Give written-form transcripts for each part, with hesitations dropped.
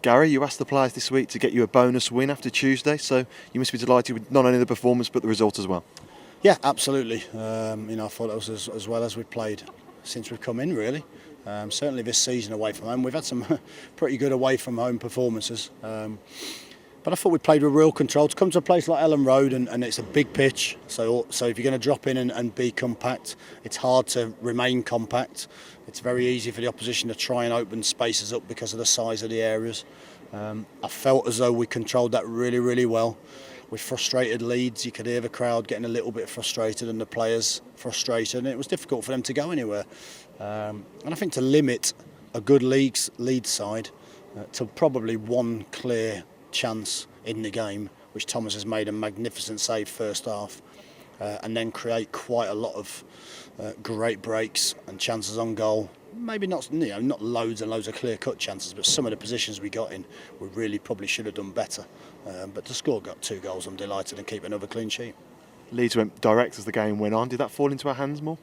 Gary, you asked the players this week to get you a bonus win after Tuesday, so you must be delighted with not only the performance but the result as well. Yeah, absolutely. I thought it was as well as we've played since we've come in, really. Certainly this season away from home. We've had some pretty good away from home performances. But I thought we played with real control. To come to a place like Ellen Road and it's a big pitch, so if you're going to drop in and be compact, it's hard to remain compact. It's very easy for the opposition to try and open spaces up because of the size of the areas. I felt as though we controlled that really, really well. With frustrated Leeds, you could hear the crowd getting a little bit frustrated and the players frustrated, and it was difficult for them to go anywhere. And I think to limit a good Leeds side to probably one clear chance in the game, which Thomas has made a magnificent save first half, and then create quite a lot of great breaks and chances on goal. Maybe not loads and loads of clear-cut chances, but some of the positions we got in, we really probably should have done better. But to score got 2 goals, I'm delighted, and keep another clean sheet. Leeds went direct as the game went on. Did that fall into our hands more?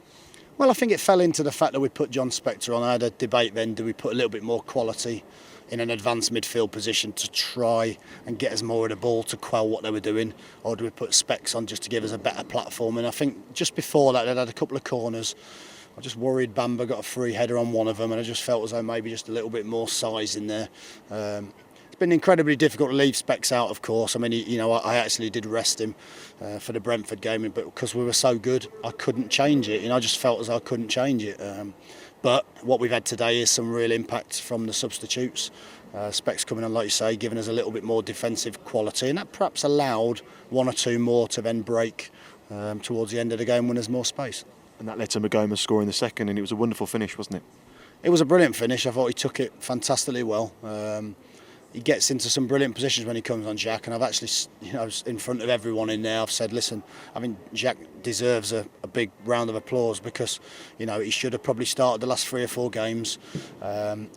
Well, I think it fell into the fact that we put John Spector on. I had a debate then, do we put a little bit more quality in an advanced midfield position to try and get us more of the ball to quell what they were doing, or do we put Specs on just to give us a better platform? And I think just before that, they'd had a couple of corners. I just worried Bamba got a free header on one of them, and I just felt as though maybe just a little bit more size in there. It's been incredibly difficult to leave Specs out, of course. I mean, I actually did rest him for the Brentford game, but because we were so good, I couldn't change it. I just felt as though I couldn't change it. But what we've had today is some real impact from the substitutes. Specs coming on, like you say, giving us a little bit more defensive quality, and that perhaps allowed 1 or 2 more to then break towards the end of the game when there's more space. And that led to Magoma scoring the second, and it was a wonderful finish, wasn't it? It was a brilliant finish. I thought he took it fantastically well. He gets into some brilliant positions when he comes on, Jack, and I've actually, in front of everyone in there, I've said, listen, I mean, Jack deserves a big round of applause because, he should have probably started the last 3 or 4 games.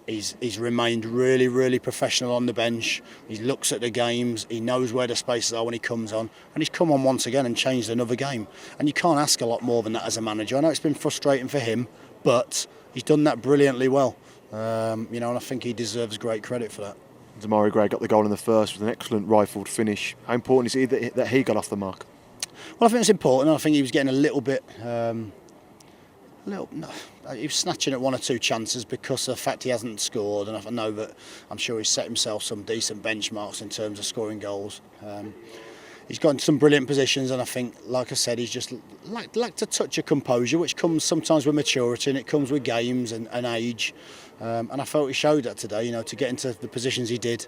He's remained really, really professional on the bench. He looks at the games, he knows where the spaces are when he comes on, and he's come on once again and changed another game. And you can't ask a lot more than that as a manager. I know it's been frustrating for him, but he's done that brilliantly well. And I think he deserves great credit for that. Demarai Gray got the goal in the first with an excellent rifled finish. How important is it that he got off the mark? Well, I think it's important. I think he was getting a little bit... he was snatching at 1 or 2 chances because of the fact he hasn't scored, and I know that I'm sure he's set himself some decent benchmarks in terms of scoring goals. He's got into some brilliant positions, and I think, like I said, he's just lacked a touch of composure, which comes sometimes with maturity, and it comes with games and age. And I felt he showed that today, to get into the positions he did,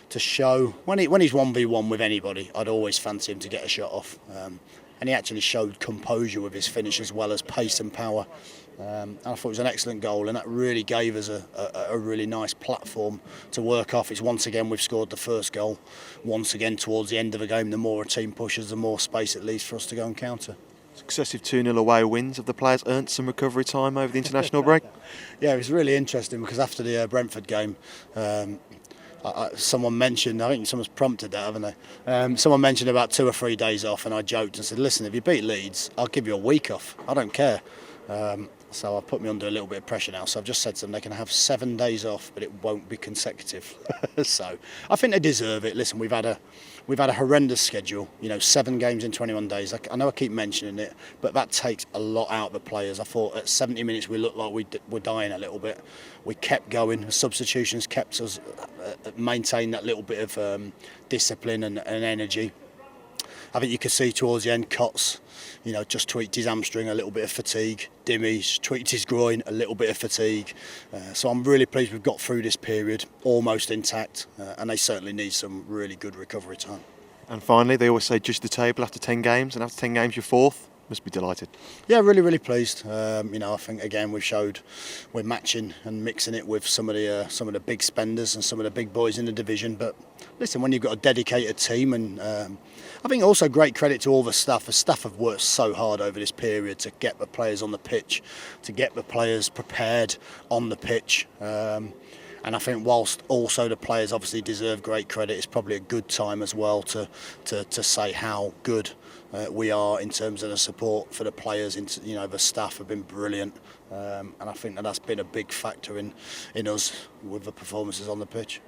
to show when he's 1v1 with anybody, I'd always fancy him to get a shot off. And he actually showed composure with his finish as well as pace and power. And I thought it was an excellent goal, and that really gave us a really nice platform to work off. It's once again we've scored the first goal. Once again towards the end of the game, the more a team pushes, the more space it leaves for us to go and counter. Successive 2-0 away wins. Have the players earned some recovery time over the international break? Yeah, it was really interesting because after the Brentford game, someone mentioned, I think someone's prompted that, haven't they? Someone mentioned about 2 or 3 days off, and I joked and said, listen, if you beat Leeds, I'll give you a week off. I don't care. So I put me under a little bit of pressure now. So I've just said to them they can have 7 days off, but it won't be consecutive. So I think they deserve it. Listen, we've had a horrendous schedule. 7 games in 21 days. I know I keep mentioning it, but that takes a lot out of the players. I thought at 70 minutes we looked like we were dying a little bit. We kept going. The substitutions kept us maintain that little bit of discipline and energy. I think you could see towards the end, Cots, just tweaked his hamstring, a little bit of fatigue. Dimmy's tweaked his groin, a little bit of fatigue. So I'm really pleased we've got through this period almost intact, and they certainly need some really good recovery time. And finally, they always say judge the table after 10 games, and after 10 games you're 4th. Must be delighted. Yeah, really, really pleased. I think again we've showed we're matching and mixing it with some of the big spenders and some of the big boys in the division. But listen, when you've got a dedicated team, and I think also great credit to all the staff. The staff have worked so hard over this period to get the players on the pitch, to get the players prepared on the pitch. And I think whilst also the players obviously deserve great credit, it's probably a good time as well to say how good we are in terms of the support for the players. The staff have been brilliant, and I think that's been a big factor in us with the performances on the pitch.